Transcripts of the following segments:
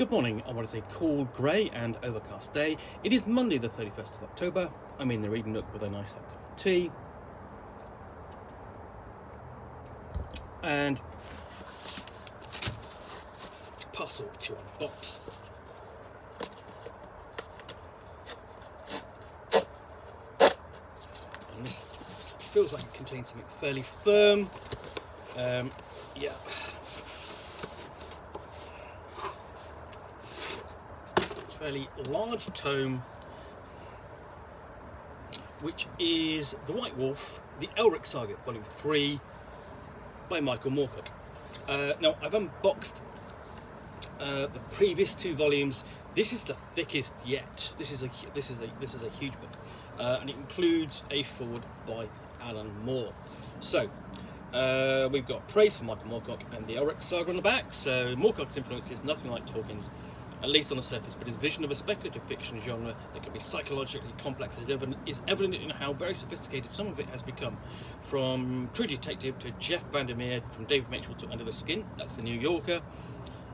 Good morning on what is a cool, grey and overcast day. It is Monday the 31st of October. I'm in the reading nook with a nice hot cup of tea. And parcel to unbox. And this feels like it contains something fairly firm. Yeah. Fairly large tome, which is The White Wolf, the Elric Saga, Volume 3 by Michael Moorcock. Now I've unboxed the previous two volumes. This is the thickest yet. This is a huge book, and it includes a foreword by Alan Moore. So we've got praise for Michael Moorcock and the Elric Saga on the back. So Moorcock's influence is nothing like Tolkien's, at least on the surface, but his vision of a speculative fiction genre that can be psychologically complex is evident in how very sophisticated some of it has become. From True Detective to Jeff Vandermeer, from David Mitchell to Under the Skin, that's the New Yorker.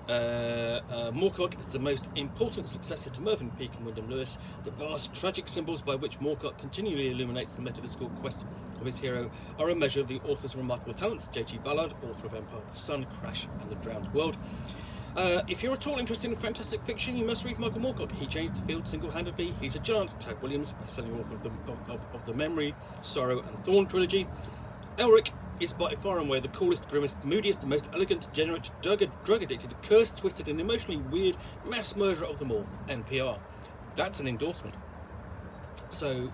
Moorcock is the most important successor to Mervyn Peake and Wyndham Lewis. The vast tragic symbols by which Moorcock continually illuminates the metaphysical quest of his hero are a measure of the author's remarkable talents. J.G. Ballard, author of Empire of the Sun, Crash and the Drowned World. If you're at all interested in fantastic fiction, you must read Michael Moorcock. He changed the field single-handedly. He's a giant. Tag Williams, best-selling author of the Memory, Sorrow and Thorn trilogy. Elric is by far and away the coolest, grimmest, moodiest, most elegant, degenerate, drug-addicted, cursed, twisted and emotionally weird mass murderer of them all. NPR. That's an endorsement. So,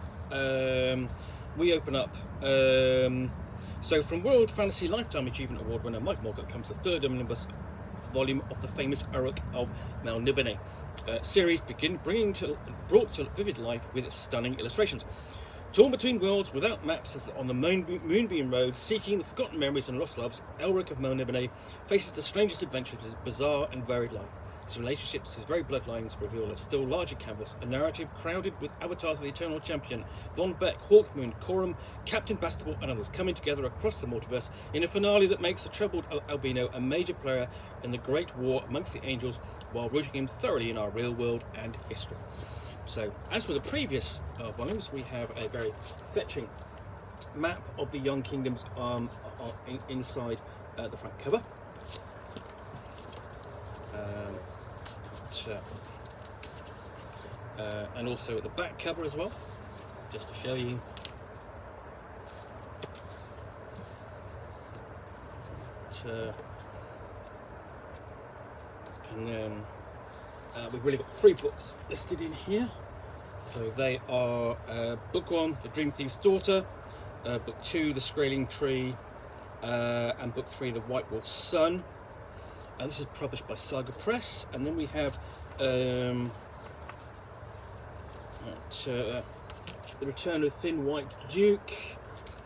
we open up. So from World Fantasy Lifetime Achievement Award winner Michael Moorcock comes the third omnibus volume of the famous Elric of Melniboné series, brought to vivid life with its stunning illustrations. Torn between worlds, without maps, as on the Moonbeam Road, seeking the forgotten memories and lost loves, Elric of Melniboné faces the strangest adventures of his bizarre and varied life. His relationships, his very bloodlines reveal a still larger canvas, a narrative crowded with avatars of the Eternal Champion, Von Beck, Hawkmoon, Corum, Captain Bastable and others coming together across the multiverse in a finale that makes the troubled albino a major player in the great war amongst the angels, while rooting him thoroughly in our real world and history. So, as with the previous volumes, we have a very fetching map of the Young Kingdoms inside the front cover. And also at the back cover as well, just to show you. And then we've really got three books listed in here. So they are book 1, The Dream Thief's Daughter, book 2, The Skraeling Tree, and book 3, The White Wolf's Son. And this is published by Saga Press. And then we have The Return of Thin White Duke,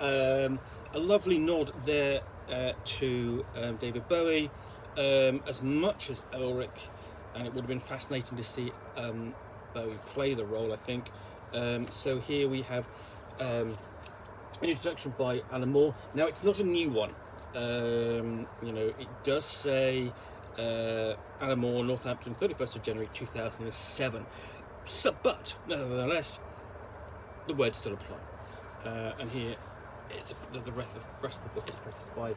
a lovely nod there to David Bowie, as much as Elric, and it would have been fascinating to see Bowie play the role, I think. So here we have an introduction by Alan Moore. Now it's not a new one. It does say Alan Moore, Northampton, 31st of January 2007. So, but nevertheless, the words still apply. And here, it's the rest of the book is prefaced by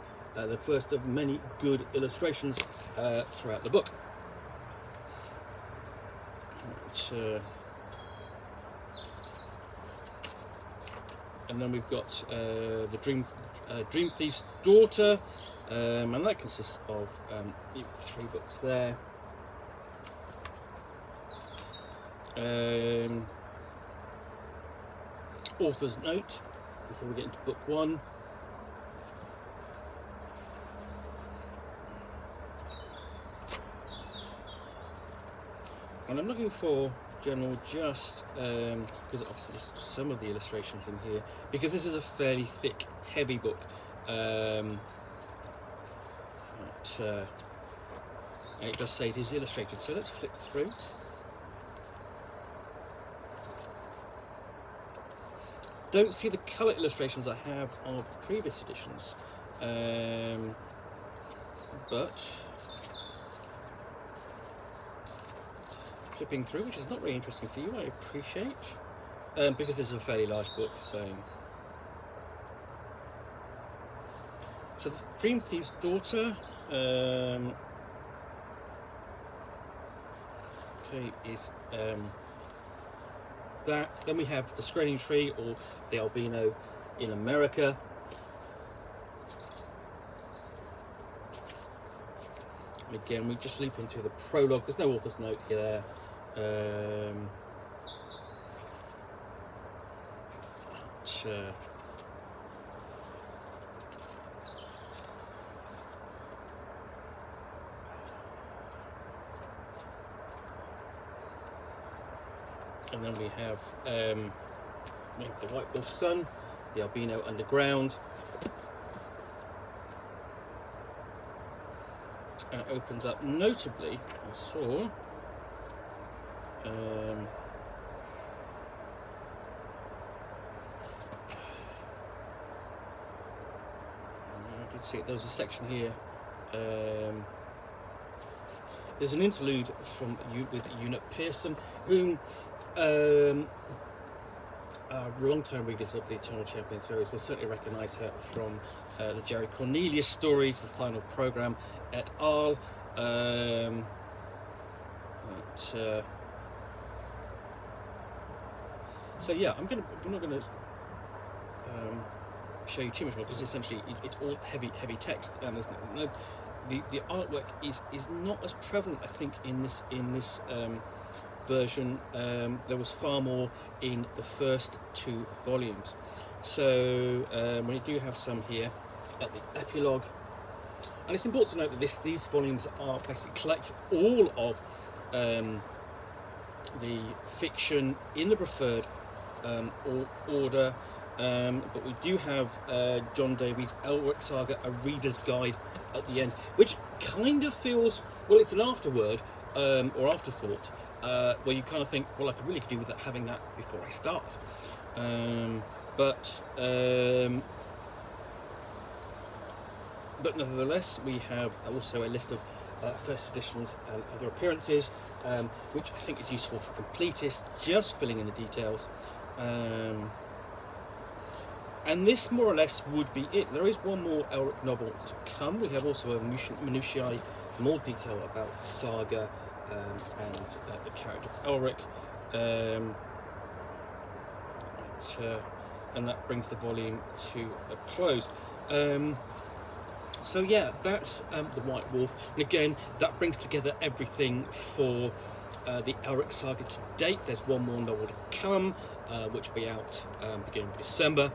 the first of many good illustrations throughout the book. And then we've got the Dream Thief's Daughter, and that consists of 3 books there. Author's note before we get into book 1. And I'm looking for general just because obviously just some of the illustrations in here, because this is a fairly thick, heavy book. And it does say it is illustrated, so let's flip through. Don't see the colour illustrations I have of previous editions, but flipping through, which is not really interesting for you, I appreciate, because this is a fairly large book. So the Dream Thief's Daughter, okay, is that. Then we have The Scrolling Tree, or The Albino in America. And again, we just leap into the prologue. There's no author's note here. And then we have The White Wolf's Son, The Albino Underground. And it opens up notably, I saw, I did see it, there was a section here, there's an interlude with Eunice Pearson, whom long-time readers of the Eternal Champion series will certainly recognise her from the Jerry Cornelius stories, the final programme et al. So yeah, I'm not going to show you too much more, because essentially it's all heavy text, and there's the artwork is not as prevalent, I think, in this version. There was far more in the first 2 volumes. So we do have some here at the epilogue, and it's important to note that these volumes are basically collect all of the fiction in the preferred order, but we do have John Davies' Elric Saga, A Reader's Guide at the end, which kind of feels, well, it's an afterword or afterthought, where you kind of think, well, I could really do with having that before I start. But nevertheless, we have also a list of first editions and other appearances, which I think is useful for completists, just filling in the details. And this more or less would be it. There is one more Elric novel to come. We have also a minutiae, more detail about the saga and the character of Elric. And that brings the volume to a close. So yeah, that's The White Wolf. And again, that brings together everything for the Elric Saga to date. There's one more novel to come, which will be out beginning of December.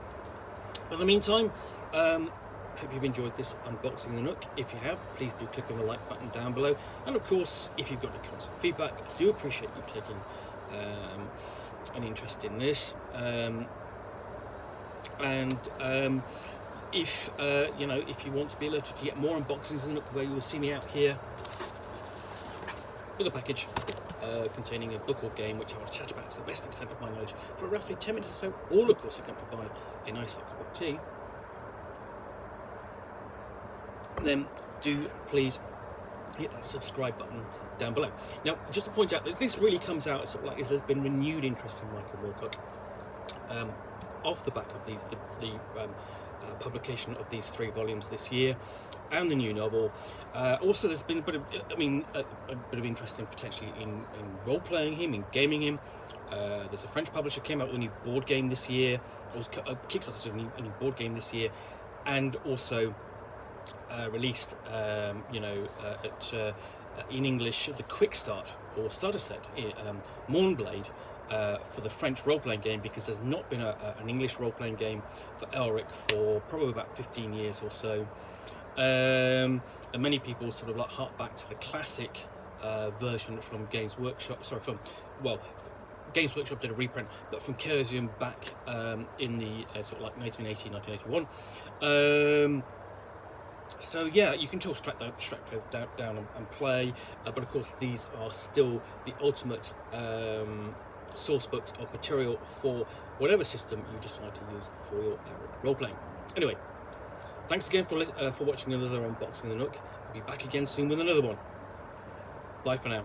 But in the meantime, hope you've enjoyed this unboxing of the Nook. If you have, please do click on the like button down below. And of course, if you've got any comments or feedback, I do appreciate you taking an interest in this. If if you want to be alerted to get more unboxings of the Nook, where you will see me out here with a package containing a book or game which I will chat about to the best extent of my knowledge for roughly 10 minutes or so, all of course accompanied by a nice hot cup of tea, then do please hit that subscribe button down below. Now, just to point out that this really comes out sort of like there's been renewed interest in Michael Moorcock off the back of the publication of these 3 volumes this year, and the new novel. Also, there's been a bit of interest in potentially in role-playing him, in gaming him. There's a French publisher came out with a new board game this year, or Kickstarter a new board game this year, and also released, in English, the Quick Start or starter set, Mornblade, for the French role-playing game, because there's not been an English role-playing game for Elric for probably about 15 years or so. And many people sort of like hark back to the classic version from Games Workshop. Games Workshop did a reprint, but from Chaosium back in the sort of like 1980, 1981. So yeah, you can just track those down and play, but of course these are still the ultimate source books of material for whatever system you decide to use for your Elric role-playing. Anyway, thanks again for watching another unboxing of the Nook. I'll be back again soon with another one. Bye for now.